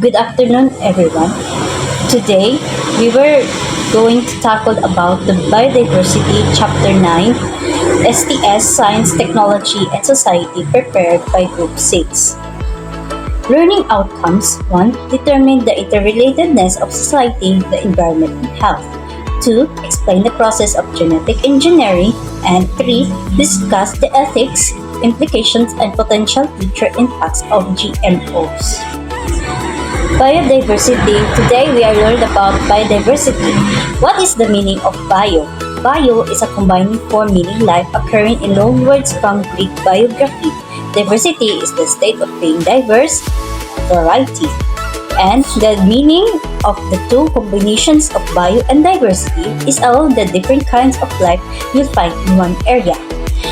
Good afternoon, everyone. Today, we were going to tackle about the Biodiversity Chapter 9, STS Science, Technology, and Society prepared by Group 6. Learning outcomes 1. Determine the interrelatedness of society, the environment, and health. 2. Explain the process of genetic engineering. And 3. Discuss the ethics, implications, and potential future impacts of GMOs. Biodiversity. Today we are learning about biodiversity. What is the meaning of bio? Bio is a combining form meaning life occurring in loanwords from Greek biography. Diversity is the state of being diverse, variety. And the meaning of the two combinations of bio and diversity is all the different kinds of life you'll find in one area.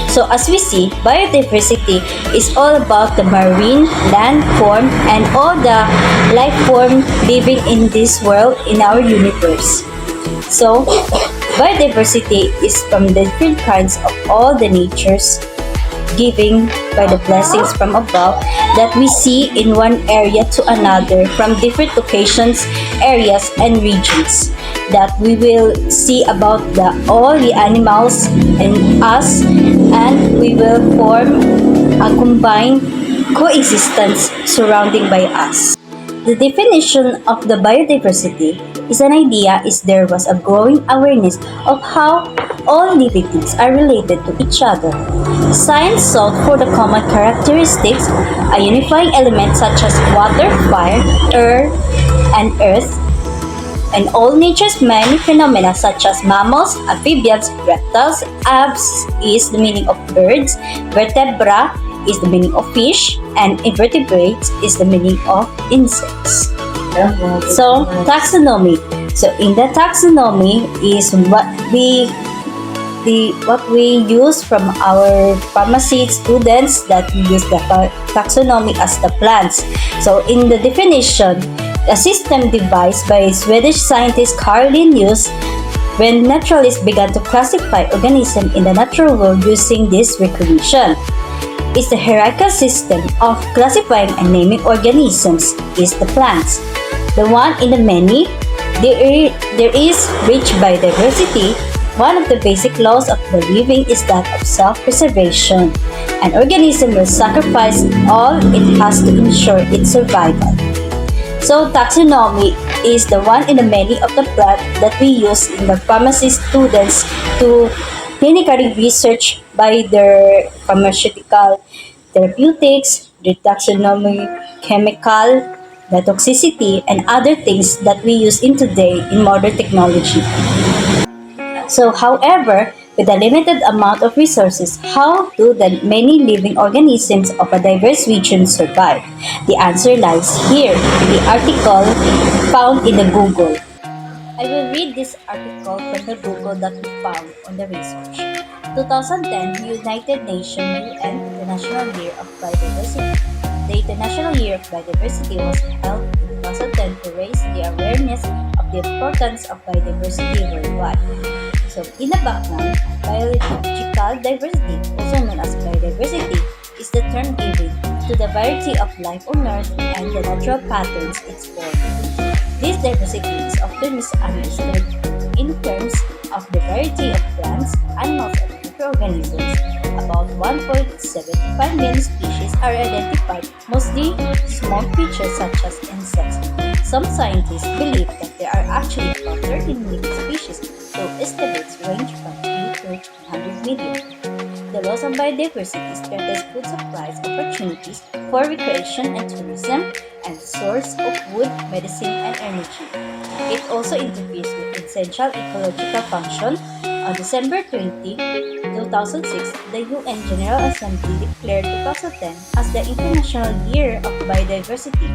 So as we see, biodiversity is all about the marine, land form, and all the life form living in this world, in our universe. So, biodiversity is from the different kinds of all the natures giving by the blessings from above that we see in one area to another from different locations, areas, and regions that we will see about all the animals and us, and we will form a combined coexistence surrounding by us. The definition of the biodiversity is an idea is there was a growing awareness of how all living things are related to each other. Science sought for the common characteristics, a unifying element such as water, fire, air, and earth, and all nature's many phenomena such as mammals, amphibians, reptiles. Abs is the meaning of birds, vertebra is the meaning of fish, and invertebrates is the meaning of insects. So, taxonomy. So, in the taxonomy is what we use from our pharmacy students that we use the taxonomy as the plants. So, in the definition, a system devised by Swedish scientist Carl Linnaeus when naturalists began to classify organisms in the natural world using this recognition. Is the hierarchical system of classifying and naming organisms is the plants. The one in the many, there is rich biodiversity. One of the basic laws of the living is that of self-preservation. An organism will sacrifice all it has to ensure its survival. So taxonomy is the one in the many of the plant that we use in the pharmacy students to clinically research by their pharmaceutical therapeutics, the taxonomy, chemical, the toxicity, and other things that we use in today in modern technology. So, however, with a limited amount of resources, how do the many living organisms of a diverse region survive? The answer lies here in the article found in the Google. I will read this article from the Google that we found on the research. 2010 United Nations UN International Year of Biodiversity. The International Year of Biodiversity was held in 2010 to raise the awareness of the importance of biodiversity worldwide. So, in the background, biological diversity, also known as biodiversity, is the term given to the variety of life on Earth and the natural patterns it forms. This diversity is often misunderstood in terms of the variety of plants, animals, and microorganisms. About 1.75 million species are identified, mostly small creatures such as insects. Some scientists believe that there are actually about 13 million species, so estimates range from 3 to 100 million. The loss of biodiversity threatens food supplies, opportunities for recreation and tourism, and source of wood, medicine, and energy. It also interferes with essential ecological function. On December 20, 2006, the UN General Assembly declared 2010 as the International Year of Biodiversity.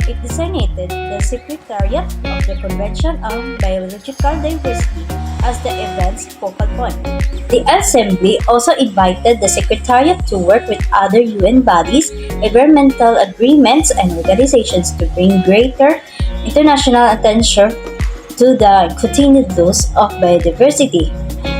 It designated the Secretariat of the Convention on Biological Diversity as the event's focal point. The Assembly also invited the Secretariat to work with other UN bodies, environmental agreements, and organizations to bring greater international attention to the continued loss of biodiversity.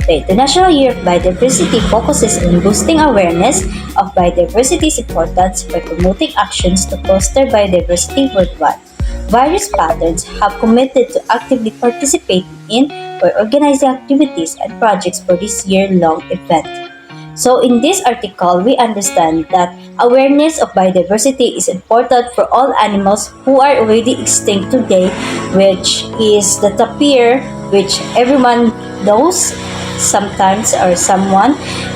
The International Year of Biodiversity focuses on boosting awareness of biodiversity's importance by promoting actions to foster biodiversity worldwide. various patterns have committed to actively participate in or organizing activities and projects for this year-long event. So in this article, we understand that awareness of biodiversity is important for all animals who are already extinct today, which is the tapir, which everyone knows sometimes, or someone,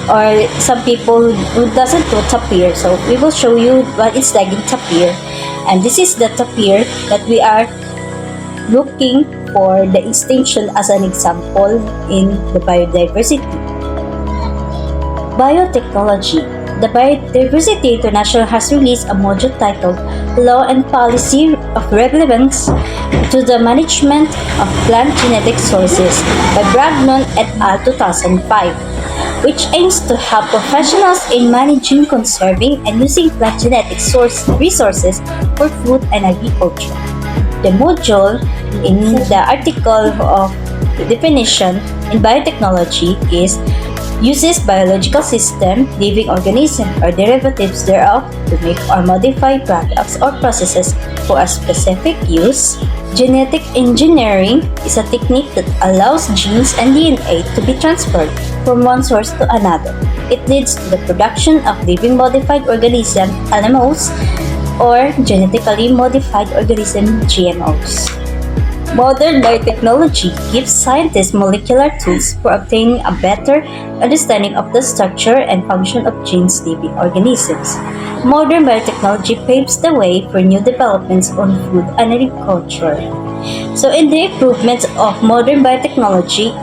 or some people who doesn't know tapir. So we will show you what it's like in tapir. And this is the tapir that we are looking for the extinction as an example in the biodiversity. Biotechnology. The Biodiversity International has released a module titled Law and Policy of Relevance to the Management of Plant Genetic Sources by Bragnon et al. 2005, which aims to help professionals in managing, conserving, and using plant genetic resources for food and agriculture. The module in the article of definition in biotechnology is uses biological system, living organism, or derivatives thereof to make or modify products or processes for a specific use. Genetic engineering is a technique that allows genes and DNA to be transferred from one source to another. It leads to the production of living modified organism (LMOs) or genetically modified organism (GMOs). Modern biotechnology gives scientists molecular tools for obtaining a better understanding of the structure and function of genes living organisms. Modern biotechnology paves the way for new developments on food and agriculture. So in the improvements of modern biotechnology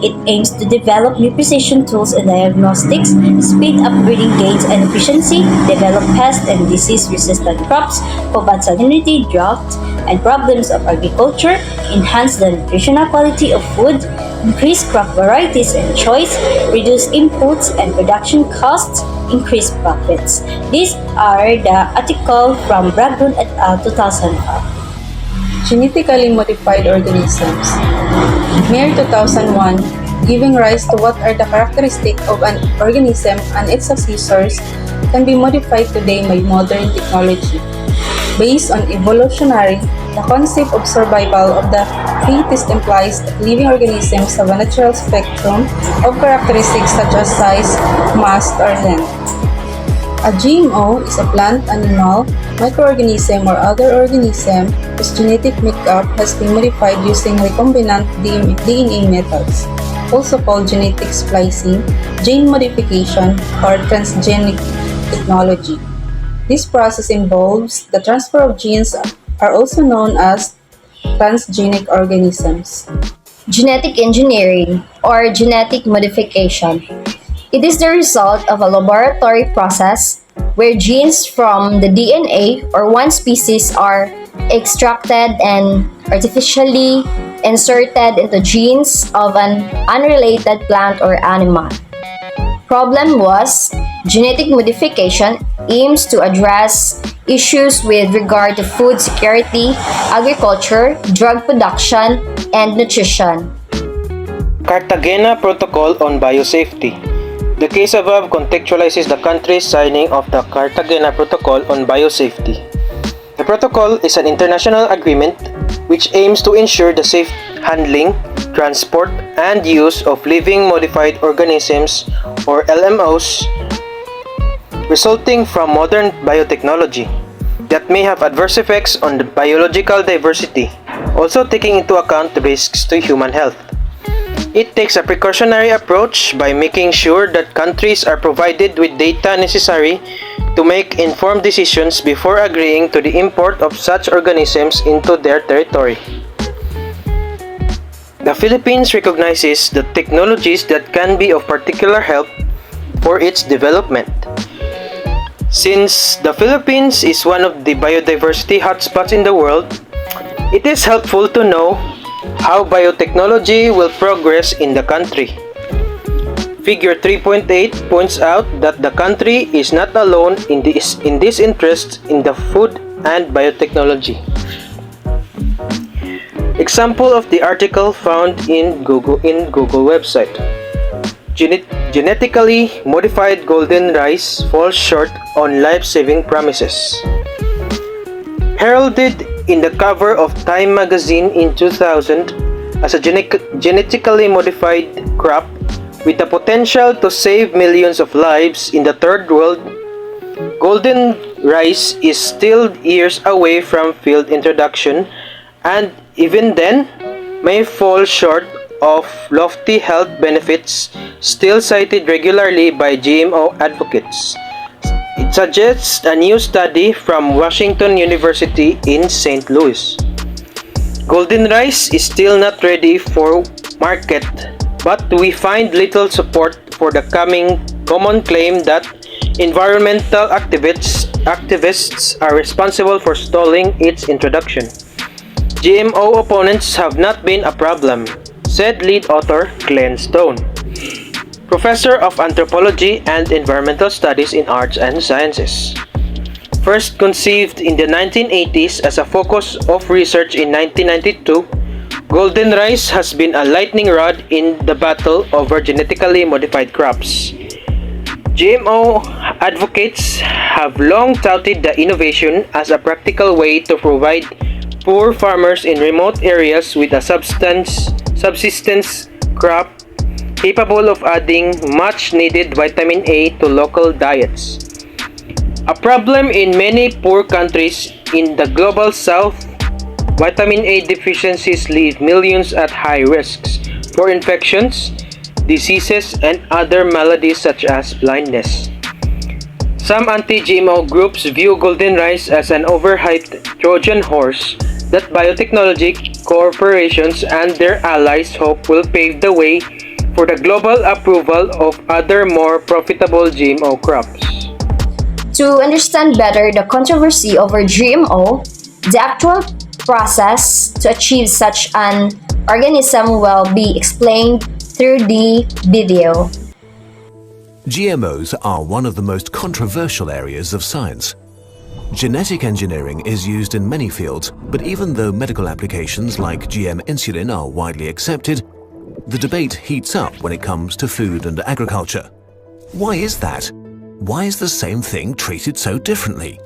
it aims to develop new precision tools and diagnostics, speed up breeding gains and efficiency, develop pest and disease-resistant crops, combat salinity, drought, and problems of agriculture, enhance the nutritional quality of food, increase crop varieties and choice, reduce inputs and production costs, increase profits. These are the article from Bragnon et al. 2005. Genetically modified organisms. Mere 2001, giving rise to what are the characteristics of an organism and its successors, can be modified today by modern technology. Based on evolutionary, the concept of survival of the fittest implies that living organisms have a natural spectrum of characteristics such as size, mass, or length. A GMO is a plant, animal, microorganism, or other organism whose genetic makeup has been modified using recombinant DNA methods, also called genetic splicing, gene modification, or transgenic technology. This process involves the transfer of genes are also known as transgenic organisms. Genetic engineering or genetic modification. It is the result of a laboratory process where genes from the DNA or one species are extracted and artificially inserted into genes of an unrelated plant or animal. Problem was, genetic modification aims to address issues with regard to food security, agriculture, drug production, and nutrition. Cartagena Protocol on Biosafety. The case above contextualizes the country's signing of the Cartagena Protocol on Biosafety. The protocol is an international agreement which aims to ensure the safe handling, transport, and use of living modified organisms or LMOs resulting from modern biotechnology that may have adverse effects on the biological diversity, also taking into account the risks to human health. It takes a precautionary approach by making sure that countries are provided with data necessary to make informed decisions before agreeing to the import of such organisms into their territory. The Philippines recognizes the technologies that can be of particular help for its development. Since the Philippines is one of the biodiversity hotspots in the world, it is helpful to know how biotechnology will progress in the country. Figure 3.8 points out that the country is not alone in this interest in the food and biotechnology. Example of the article found in Google website. Genetically modified golden rice falls short on life-saving promises. Heralded in the cover of Time magazine in 2000 as a genetically modified crop with the potential to save millions of lives in the third world. Golden rice is still years away from field introduction, and even then may fall short of lofty health benefits still cited regularly by GMO advocates. It suggests a new study from Washington University in St. Louis. Golden rice is still not ready for market, but we find little support for the common claim that environmental activists are responsible for stalling its introduction. GMO opponents have not been a problem, said lead author Glenn Stone, professor of anthropology and environmental studies in arts and sciences. First conceived in the 1980s as a focus of research in 1992, golden rice has been a lightning rod in the battle over genetically modified crops. GMO advocates have long touted the innovation as a practical way to provide poor farmers in remote areas with a subsistence crop capable of adding much needed vitamin A to local diets. A problem in many poor countries in the global south, vitamin A deficiencies leave millions at high risks for infections, diseases, and other maladies such as blindness. Some anti-GMO groups view golden rice as an overhyped Trojan horse that biotechnology corporations and their allies hope will pave the way for the global approval of other more profitable GMO crops. To understand better the controversy over GMO, the actual process to achieve such an organism will be explained through the video. GMOs are one of the most controversial areas of science. Genetic engineering is used in many fields, but even though medical applications like GM insulin are widely accepted, the debate heats up when it comes to food and agriculture. Why is that? Why is the same thing treated so differently?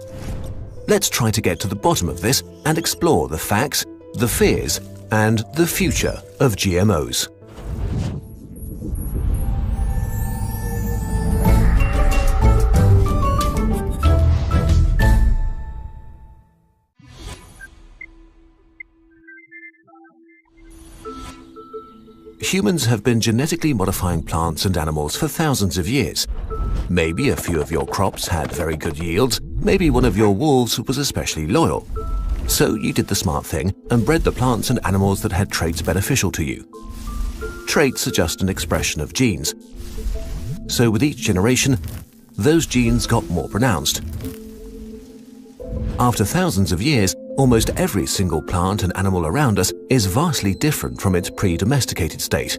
Let's try to get to the bottom of this and explore the facts, the fears, and the future of GMOs. Humans have been genetically modifying plants and animals for thousands of years. Maybe a few of your crops had very good yields, maybe one of your wolves was especially loyal. So you did the smart thing and bred the plants and animals that had traits beneficial to you. Traits are just an expression of genes. So with each generation, those genes got more pronounced. After thousands of years, almost every single plant and animal around us is vastly different from its pre-domesticated state.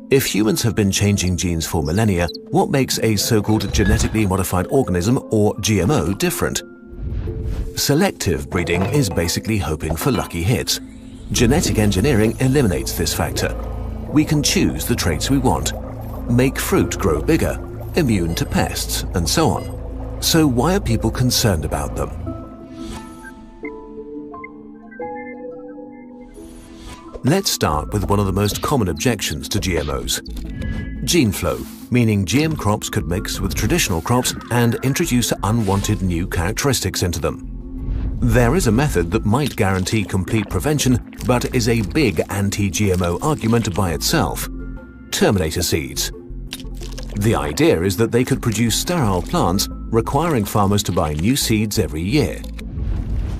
If humans have been changing genes for millennia, what makes a so-called genetically modified organism, or GMO, different? Selective breeding is basically hoping for lucky hits. Genetic engineering eliminates this factor. We can choose the traits we want, make fruit grow bigger, immune to pests, and so on. So why are people concerned about them? Let's start with one of the most common objections to GMOs. Gene flow, meaning GM crops could mix with traditional crops and introduce unwanted new characteristics into them. There is a method that might guarantee complete prevention, but is a big anti-GMO argument by itself: terminator seeds. The idea is that they could produce sterile plants, requiring farmers to buy new seeds every year.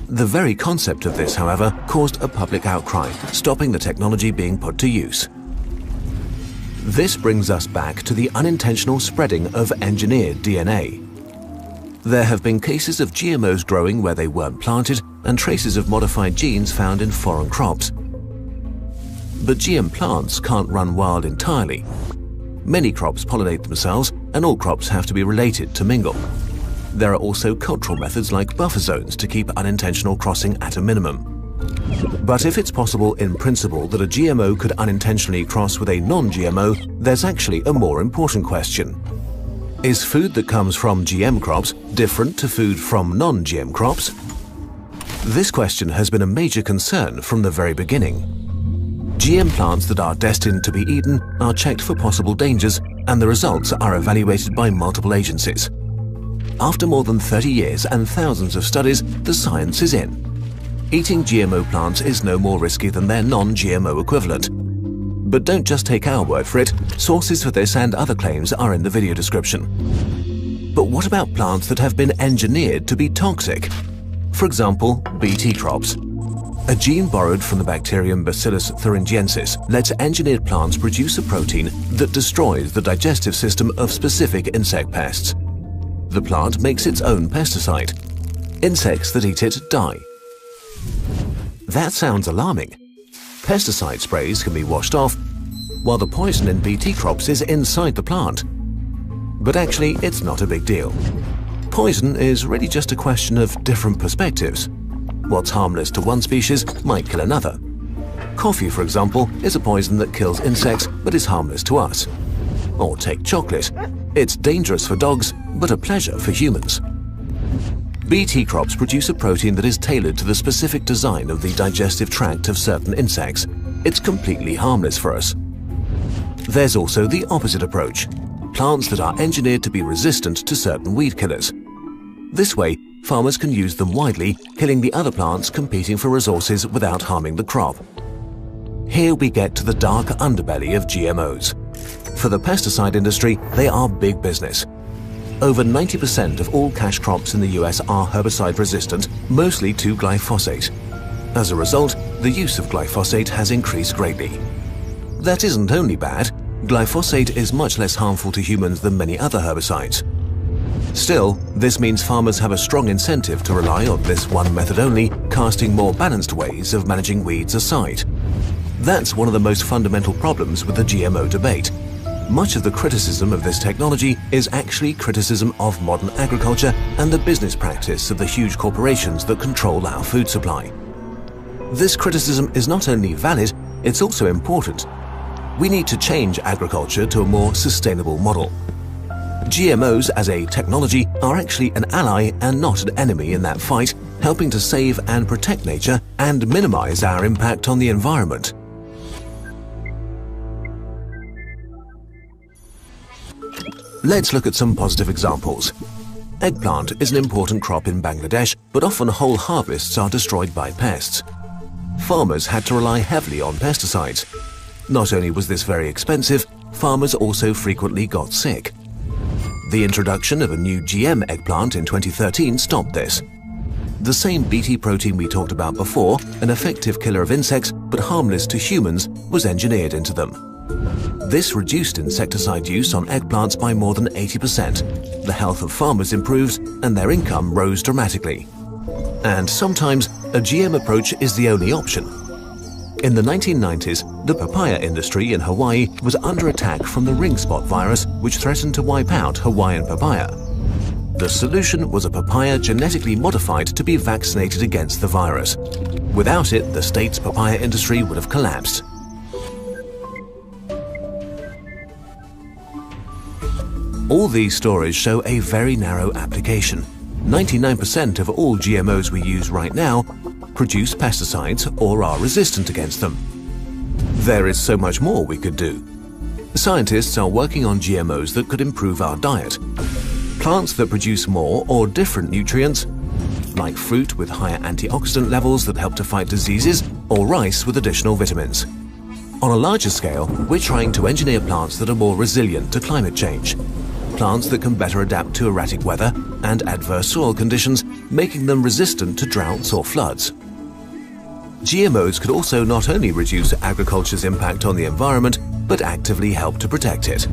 The very concept of this, however, caused a public outcry, stopping the technology being put to use. This brings us back to the unintentional spreading of engineered DNA. There have been cases of GMOs growing where they weren't planted and traces of modified genes found in foreign crops. But GM plants can't run wild entirely. Many crops pollinate themselves, and all crops have to be related to mingle. There are also cultural methods like buffer zones to keep unintentional crossing at a minimum. But if it's possible in principle that a GMO could unintentionally cross with a non-GMO, there's actually a more important question. Is food that comes from GM crops different to food from non-GM crops? This question has been a major concern from the very beginning. GM plants that are destined to be eaten are checked for possible dangers, and the results are evaluated by multiple agencies. After more than 30 years and thousands of studies, the science is in. Eating GMO plants is no more risky than their non-GMO equivalent. But don't just take our word for it. Sources for this and other claims are in the video description. But what about plants that have been engineered to be toxic? For example, BT crops. A gene borrowed from the bacterium Bacillus thuringiensis lets engineered plants produce a protein that destroys the digestive system of specific insect pests. The plant makes its own pesticide. Insects that eat it die. That sounds alarming. Pesticide sprays can be washed off, while the poison in BT crops is inside the plant. But actually, it's not a big deal. Poison is really just a question of different perspectives. What's harmless to one species might kill another. Coffee, for example, is a poison that kills insects but is harmless to us. Or take chocolate. It's dangerous for dogs, but a pleasure for humans. BT crops produce a protein that is tailored to the specific design of the digestive tract of certain insects. It's completely harmless for us. There's also the opposite approach. Plants that are engineered to be resistant to certain weed killers. This way, farmers can use them widely, killing the other plants competing for resources without harming the crop. Here we get to the dark underbelly of GMOs. For the pesticide industry, they are big business. Over 90% of all cash crops in the US are herbicide resistant, mostly to glyphosate. As a result, the use of glyphosate has increased greatly. That isn't only bad. Glyphosate is much less harmful to humans than many other herbicides. Still, this means farmers have a strong incentive to rely on this one method only, casting more balanced ways of managing weeds aside. That's one of the most fundamental problems with the GMO debate. Much of the criticism of this technology is actually criticism of modern agriculture and the business practice of the huge corporations that control our food supply. This criticism is not only valid, it's also important. We need to change agriculture to a more sustainable model. GMOs as a technology are actually an ally and not an enemy in that fight, helping to save and protect nature and minimize our impact on the environment. Let's look at some positive examples. Eggplant is an important crop in Bangladesh, but often whole harvests are destroyed by pests. Farmers had to rely heavily on pesticides. Not only was this very expensive, farmers also frequently got sick. The introduction of a new GM eggplant in 2013 stopped this. The same BT protein we talked about before, an effective killer of insects but harmless to humans, was engineered into them. This reduced insecticide use on eggplants by more than 80%. The health of farmers improved and their income rose dramatically. And sometimes, a GM approach is the only option. In the 1990s, the papaya industry in Hawaii was under attack from the ring spot virus, which threatened to wipe out Hawaiian papaya. The solution was a papaya genetically modified to be vaccinated against the virus. Without it, the state's papaya industry would have collapsed. All these stories show a very narrow application. 99% of all GMOs we use right now produce pesticides or are resistant against them. There is so much more we could do. Scientists are working on GMOs that could improve our diet. Plants that produce more or different nutrients, like fruit with higher antioxidant levels that help to fight diseases, or rice with additional vitamins. On a larger scale, we're trying to engineer plants that are more resilient to climate change. Plants that can better adapt to erratic weather and adverse soil conditions, making them resistant to droughts or floods. GMOs could also not only reduce agriculture's impact on the environment, but actively help to protect it.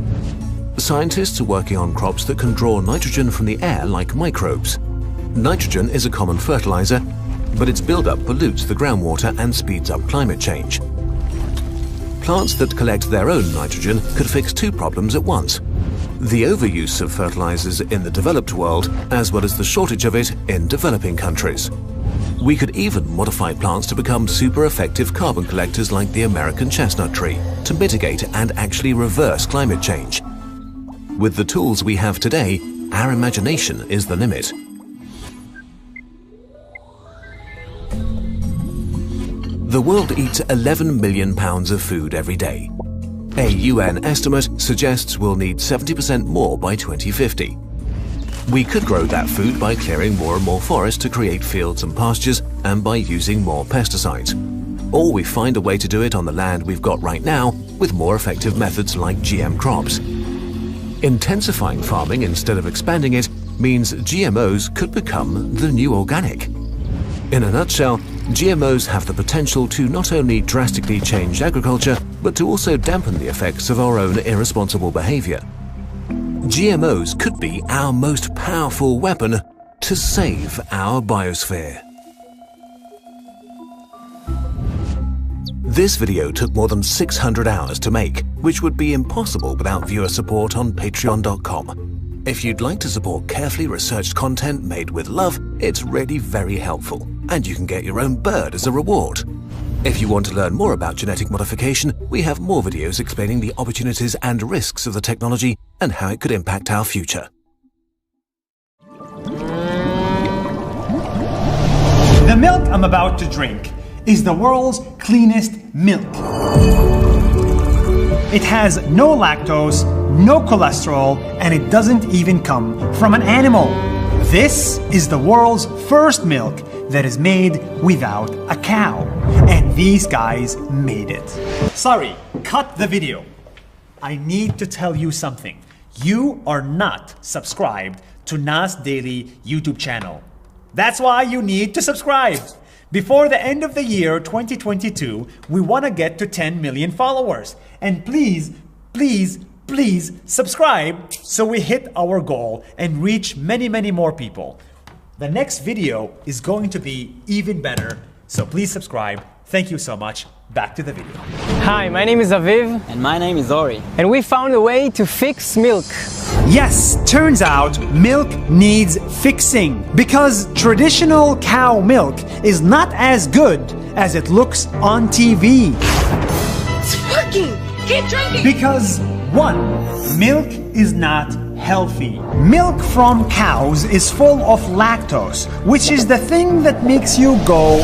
Scientists are working on crops that can draw nitrogen from the air like microbes. Nitrogen is a common fertilizer, but its buildup pollutes the groundwater and speeds up climate change. Plants that collect their own nitrogen could fix two problems at once: the overuse of fertilizers in the developed world, as well as the shortage of it in developing countries. We could even modify plants to become super effective carbon collectors like the American chestnut tree, to mitigate and actually reverse climate change. With the tools we have today, our imagination is the limit. The world eats 11 million pounds of food every day. A UN estimate suggests we'll need 70% more by 2050. We could grow that food by clearing more and more forests to create fields and pastures and by using more pesticides. Or we find a way to do it on the land we've got right now with more effective methods like GM crops. Intensifying farming instead of expanding it means GMOs could become the new organic. In a nutshell, GMOs have the potential to not only drastically change agriculture, but to also dampen the effects of our own irresponsible behavior. GMOs could be our most powerful weapon to save our biosphere. This video took more than 600 hours to make, which would be impossible without viewer support on patreon.com. If you'd like to support carefully researched content made with love, it's really very helpful, and you can get your own bird as a reward. If you want to learn more about genetic modification, we have more videos explaining the opportunities and risks of the technology and how it could impact our future. The milk I'm about to drink is the world's cleanest milk. It has no lactose, no cholesterol, and it doesn't even come from an animal. This is the world's first milk that is made without a cow. And these guys made it. Sorry, cut the video. I need to tell you something. You are not subscribed to NAS Daily YouTube channel. That's why you need to subscribe. Before the end of the year 2022, we want to get to 10 million followers. And please, please, please subscribe so we hit our goal and reach many, many more people. The next video is going to be even better, so please subscribe. Thank you so much. Back to the video. Hi, my name is Aviv. And my name is Ori. And we found a way to fix milk. Yes, turns out milk needs fixing because traditional cow milk is not as good as it looks on TV. It's working! Keep drinking! Because 1. Milk is not healthy. Milk from cows is full of lactose, which is the thing that makes you go.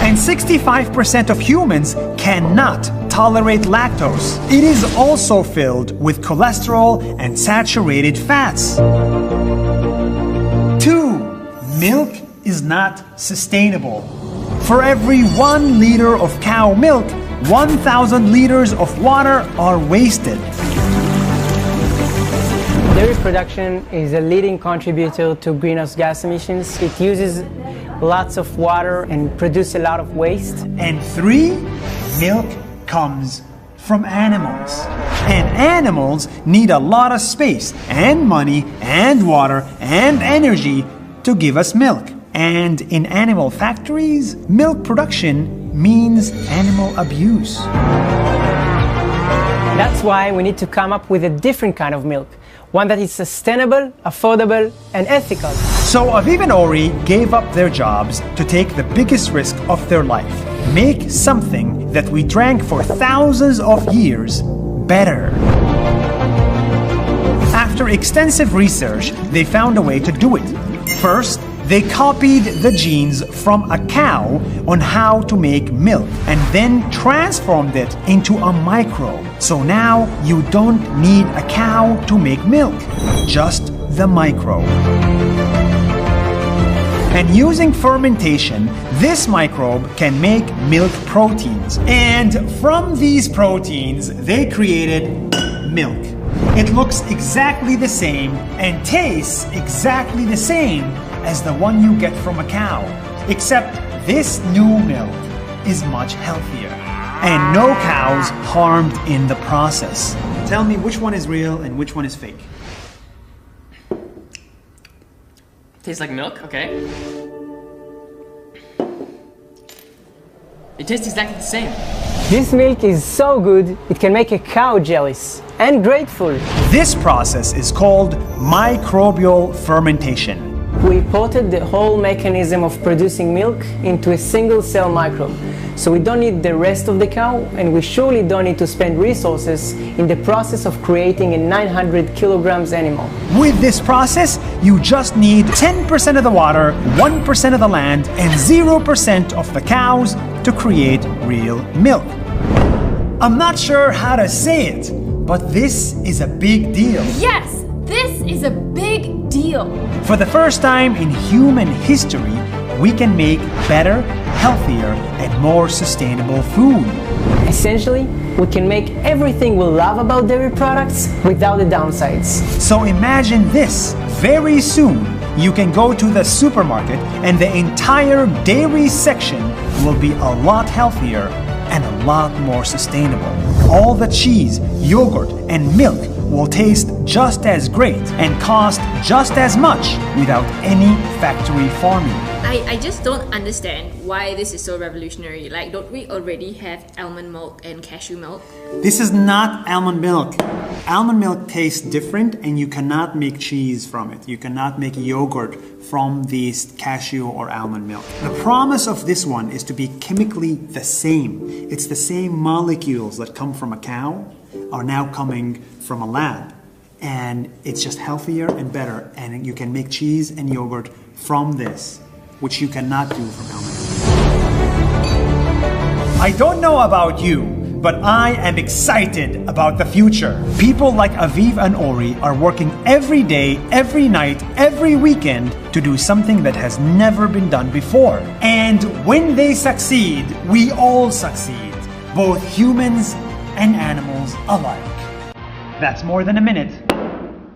And 65% of humans cannot tolerate lactose. It is also filled with cholesterol and saturated fats. 2. Milk is not sustainable. For every 1 liter of cow milk, 1,000 liters of water are wasted. Dairy production is a leading contributor to greenhouse gas emissions. It uses lots of water and produces a lot of waste. And 3, milk comes from animals. And animals need a lot of space and money and water and energy to give us milk. And in animal factories, milk production means animal abuse. That's why we need to come up with a different kind of milk. One that is sustainable, affordable, and ethical. So Aviv and Ori gave up their jobs to take the biggest risk of their life. Make something that we drank for thousands of years better. After extensive research, they found a way to do it. First, they copied the genes from a cow on how to make milk and then transformed it into a microbe. So now you don't need a cow to make milk, just the microbe. And using fermentation, this microbe can make milk proteins. And from these proteins, they created milk. It looks exactly the same and tastes exactly the same as the one you get from a cow, except this new milk is much healthier and no cows harmed in the process. Tell me which one is real and which one is fake. Tastes like milk, okay. It tastes exactly the same. This milk is so good, it can make a cow jealous and grateful. This process is called microbial fermentation. we ported the whole mechanism of producing milk into a single cell microbe. So we don't need the rest of the cow, and we surely don't need to spend resources in the process of creating a 900 kilograms animal. With this process, you just need 10% of the water, 1% of the land, and 0% of the cows to create real milk. I'm not sure how to say it, but this is a big deal. Yes, this is a big deal. For the first time in human history, we can make better, healthier, and more sustainable food. Essentially, we can make everything we love about dairy products without the downsides. So imagine this. Very soon, you can go to the supermarket and the entire dairy section will be a lot healthier and a lot more sustainable. All the cheese, yogurt, and milk will taste just as great and cost just as much without any factory farming. I just don't understand why this is so revolutionary. Like, don't we already have almond milk and cashew milk? This is not almond milk. Almond milk tastes different and you cannot make cheese from it. You cannot make yogurt from these cashew or almond milk. The promise of this one is to be chemically the same. It's the same molecules that come from a cow are now coming from a lab. And it's just healthier and better. And you can make cheese and yogurt from this, which you cannot do from almond milk. I don't know about you, but I am excited about the future. People like Aviv and Ori are working every day, every night, every weekend to do something that has never been done before. And when they succeed, we all succeed, both humans and animals alike. That's more than a minute.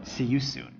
See you soon.